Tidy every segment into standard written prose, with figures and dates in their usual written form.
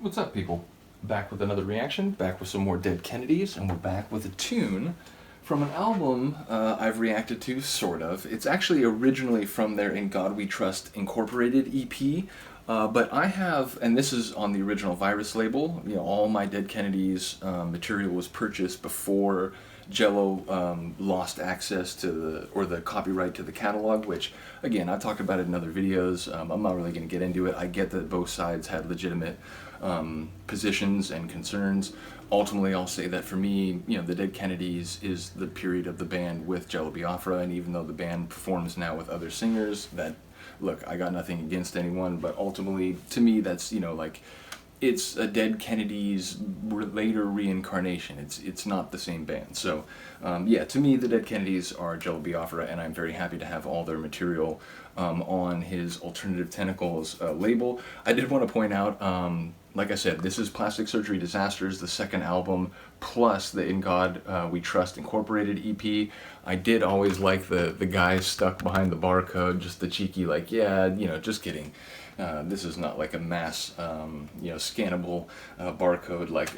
What's up, people? Back with another reaction, back with some more Dead Kennedys, and we're back with a tune from an album I've reacted to, sort of. It's actually originally from their In God We Trust Incorporated EP, but I have, and this is on the original Virus label, all my Dead Kennedys material was purchased before Jello lost access to the copyright to the catalog, which again I've talked about it in other videos. I'm not really going to get into it. I get that both sides had legitimate positions and concerns. Ultimately, I'll say that for me, the Dead Kennedys is the period of the band with Jello Biafra, and even though the band performs now with other singers, that look, I got nothing against anyone, but ultimately, to me, that's it's a Dead Kennedys later reincarnation. It's not the same band. So yeah, to me the Dead Kennedys are Jello Biafra, and I'm very happy to have all their material on his Alternative Tentacles label. I did want to point out, like I said, this is Plastic Surgery Disasters, the second album, plus the In God We Trust Incorporated EP. I did always like the guys stuck behind the barcode, just the cheeky, like, yeah, just kidding. This is not like a mass, scannable barcode like,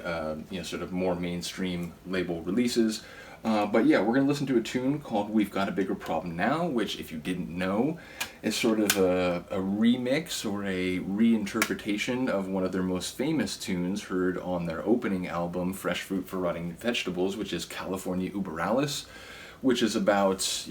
sort of more mainstream label releases. But yeah, we're going to listen to a tune called We've Got a Bigger Problem Now, which, if you didn't know, is sort of a remix or a reinterpretation of one of their most famous tunes heard on their opening album, Fresh Fruit for Rotting Vegetables, which is California Uberalis, which is about,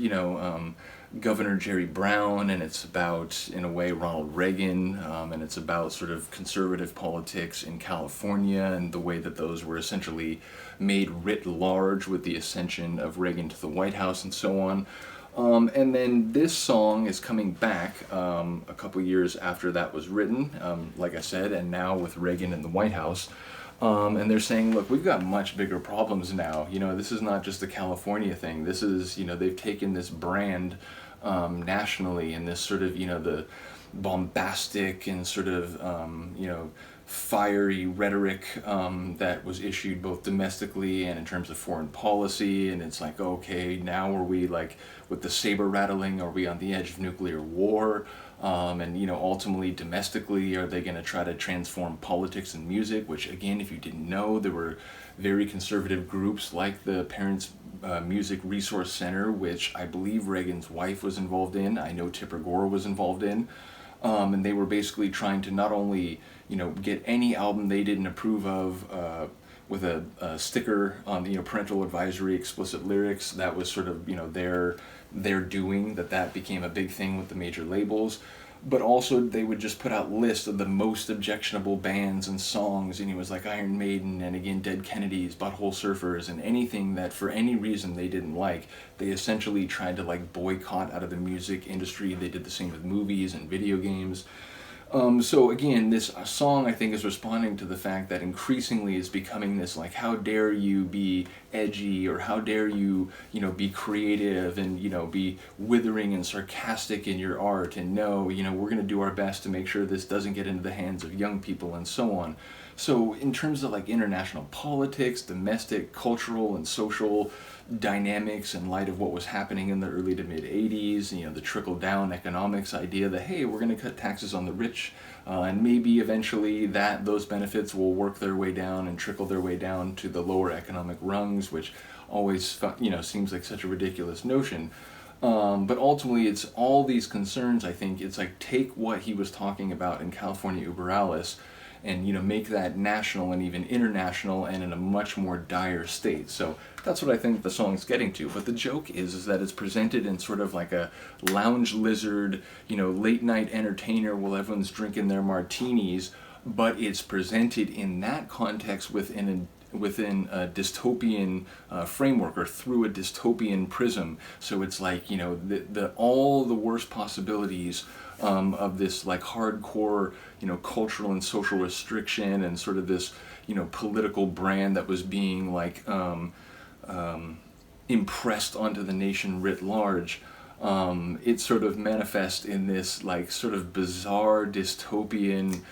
Governor Jerry Brown, and it's about, in a way, Ronald Reagan, and it's about sort of conservative politics in California and the way that those were essentially made writ large with the ascension of Reagan to the White House and so on. And then this song is coming back a couple years after that was written, like I said, and now with Reagan in the White House. And they're saying, look, we've got much bigger problems now. This is not just a California thing. This is, they've taken this brand nationally, and this sort of, the bombastic and sort of, fiery rhetoric that was issued both domestically and in terms of foreign policy. And it's like, okay, now are we like with the saber rattling? Are we on the edge of nuclear war? And ultimately domestically, are they going to try to transform politics and music? Which, again, if you didn't know, there were very conservative groups like the Parents Music Resource Center, which I believe Reagan's wife was involved in. I know Tipper Gore was involved in. And they were basically trying to not only, get any album they didn't approve of with a sticker on, parental advisory, explicit lyrics. That was sort of, their doing, that became a big thing with the major labels. But also they would just put out lists of the most objectionable bands and songs, and it was like Iron Maiden and, again, Dead Kennedys, Butthole Surfers, and anything that for any reason they didn't like, they essentially tried to like boycott out of the music industry. They did the same with movies and video games. So again, this song, I think, is responding to the fact that increasingly is becoming this like, how dare you be edgy, or how dare you, be creative and, be withering and sarcastic in your art, and no, we're going to do our best to make sure this doesn't get into the hands of young people and so on. So in terms of like international politics, domestic, cultural, and social dynamics in light of what was happening in the early to mid 80s, the trickle-down economics idea that, hey, we're going to cut taxes on the rich, and maybe eventually those benefits will work their way down and trickle their way down to the lower economic rungs, which always, seems like such a ridiculous notion. But ultimately, it's all these concerns. I think it's like, take what he was talking about in California Uberalis and make that national and even international, and in a much more dire state. So that's what I think the song's getting to. But the joke is that it's presented in sort of like a lounge lizard, late night entertainer while everyone's drinking their martinis, but it's presented in that context within a dystopian framework, or through a dystopian prism. So it's like, all the worst possibilities of this like hardcore, cultural and social restriction, and sort of this, political brand that was being like impressed onto the nation writ large. It sort of manifests in this like sort of bizarre dystopian,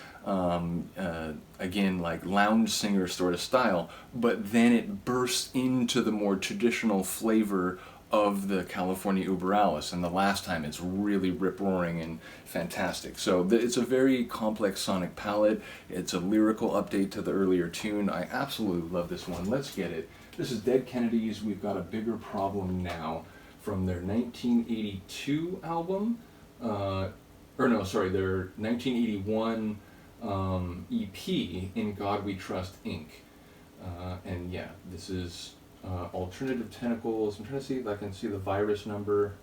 again, like lounge singer sort of style, but then it bursts into the more traditional flavor of the California Uberalis, and the last time it's really rip-roaring and fantastic. So it's a very complex sonic palette. It's a lyrical update to the earlier tune. I absolutely love this one. Let's get it. This is Dead Kennedys. We've got a bigger problem now, from their 1982 album, or no, sorry, their 1981 EP, In God We Trust, Inc. And yeah, this is alternative Tentacles. I'm trying to see if I can see the virus number.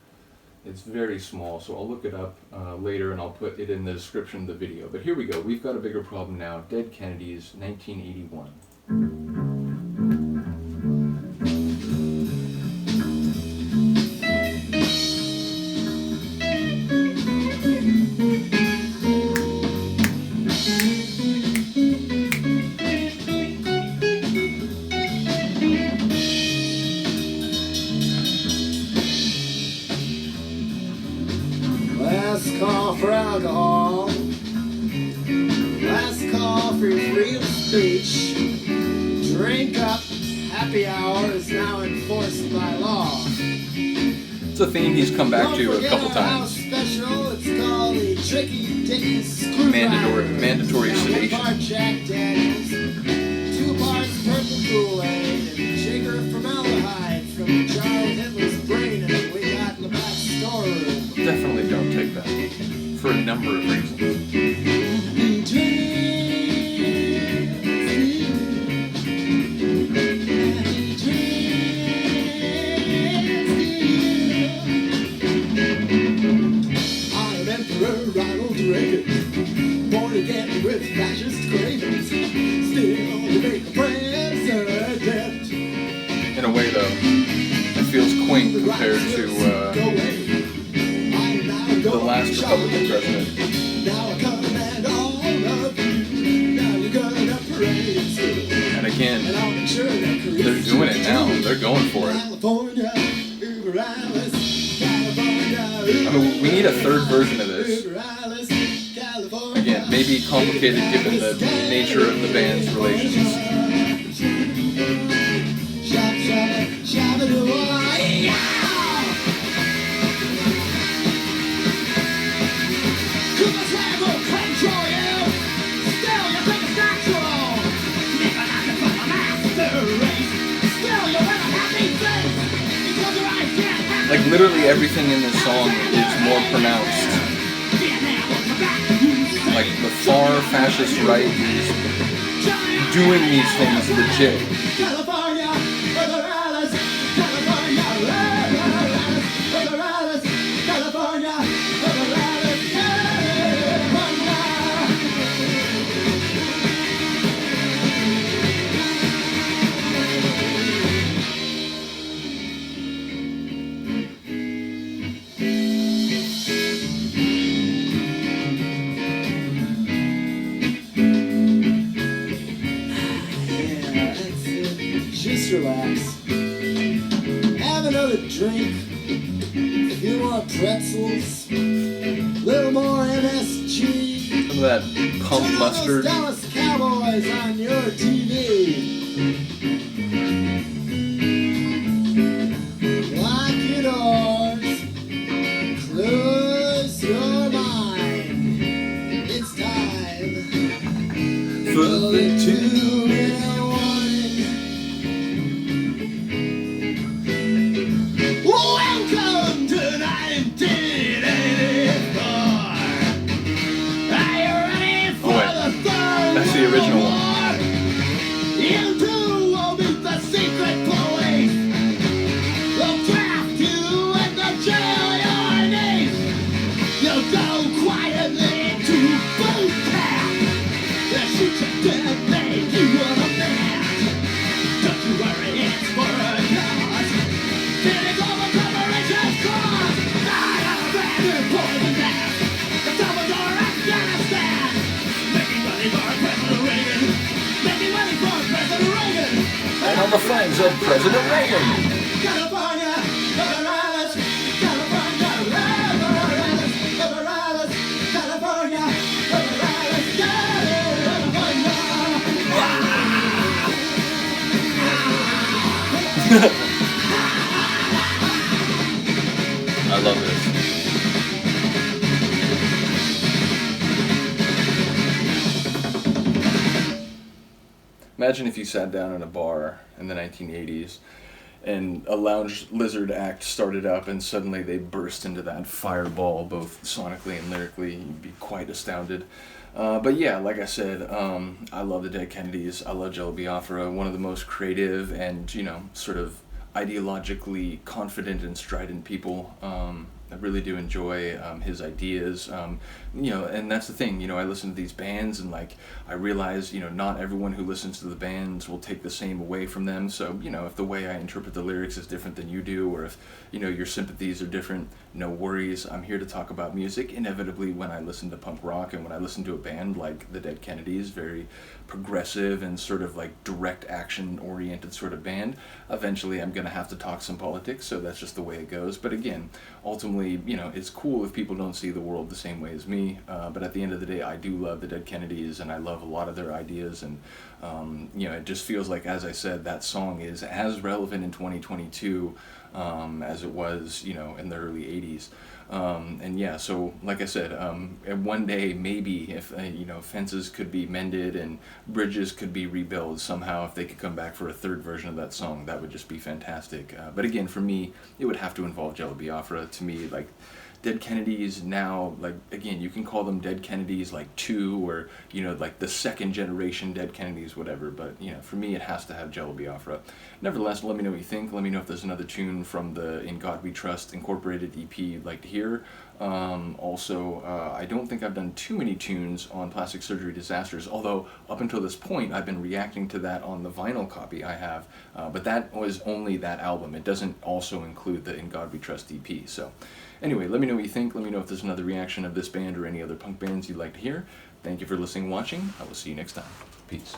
It's very small, so I'll look it up later and I'll put it in the description of the video. But here we go. We've got a bigger problem now. Dead Kennedys, 1981. Last call for alcohol. Last call for your freedom of speech. Drink up. Happy hour is now enforced by law. It's a theme he's come back to a couple times. Special. It's called the Tricky Dicky Screwdriver. Mandatory sedation. 1 part Jack Daniels, 2 parts purple Kool-Aid, and shaker of formaldehyde from the jar of Hitler's brain, and we got in the back storeroom. Definitely don't take that, for a number of reasons. I'm Emperor Ronald Reagan, born again with fascist cravings, still to make a president. In a way, though, it feels quaint compared to the last Republican president. Now I command all of you. Now you're gonna parade school. And again, And I'll make sure that they're doing it now. They're going for it. California, Uberalis, California, I mean, we need a third version of this. Uberalis, California. Again, maybe complicated given the nature of the band's relations. Shop, shop, shop, yeah! Like, literally everything in this song is more pronounced. Like, the far fascist right is doing these things legit. California, Uberalis, California, Uberalis, Uberalis, California, Uberalis, California. Just relax. Have another drink. A few more pretzels. A little more MSG. Some of that pump Turn on mustard. those Dallas Cowboys on your TV. Lock your doors. Close your mind. It's time For the 2-minute warning. Welcome to 1984. Are you ready for Oh, wait. the third That's the original one. war? You two will meet the secret police. They'll draft you and they'll jail your niece. You'll go quietly to boot camp. They'll shoot you dead, make you a man. Don't you worry, it's for a cause. Feeling over corporations cause. Not a brand new poison gas. The Salvador, Afghanistan. Making money for President Reagan. Making money for President Reagan. And all the friends of President Reagan. California, Uberalis, California, Uberalis, Uberalis, California, Uberalis, California. Imagine if you sat down in a bar in the 1980s and a lounge lizard act started up and suddenly they burst into that fireball both sonically and lyrically. You'd be quite astounded. But yeah, like I said, I love the Dead Kennedys. I love Jello Biafra, one of the most creative and, you know, sort of ideologically confident and strident people. I really do enjoy his ideas, you know, and that's the thing, you know, I listen to these bands and like I realize, you know, not everyone who listens to the bands will take the same away from them. So, you know, if the way I interpret the lyrics is different than you do, or if, you know, your sympathies are different, no worries. I'm here to talk about music. Inevitably, when I listen to punk rock and when I listen to a band like the Dead Kennedys, very progressive and sort of like direct action oriented sort of band, eventually I'm going to have to talk some politics. So that's just the way it goes. But again, ultimately, you know, it's cool if people don't see the world the same way as me. But at the end of the day, I do love the Dead Kennedys and I love a lot of their ideas. And, you know, it just feels like, as I said, that song is as relevant in 2022 as it was, you know, in the early 80s. And yeah, so like I said, and one day maybe if, you know, fences could be mended and bridges could be rebuilt somehow, if they could come back for a third version of that song, that would just be fantastic. But again, for me, it would have to involve Jello Biafra. To me, like, Dead Kennedys now, like, again, you can call them Dead Kennedys like 2 or, you know, like the second generation Dead Kennedys, whatever, but, you know, for me it has to have Jello Biafra. Nevertheless, let me know what you think. Let me know if there's another tune from the In God We Trust Incorporated EP you'd like to hear. Also, I don't think I've done too many tunes on Plastic Surgery Disasters, although up until this point I've been reacting to that on the vinyl copy I have, but that was only that album. It doesn't also include the In God We Trust EP. So anyway, let me know what you think. Let me know if there's another reaction of this band or any other punk bands you'd like to hear. Thank you for listening and watching. I will see you next time. Peace.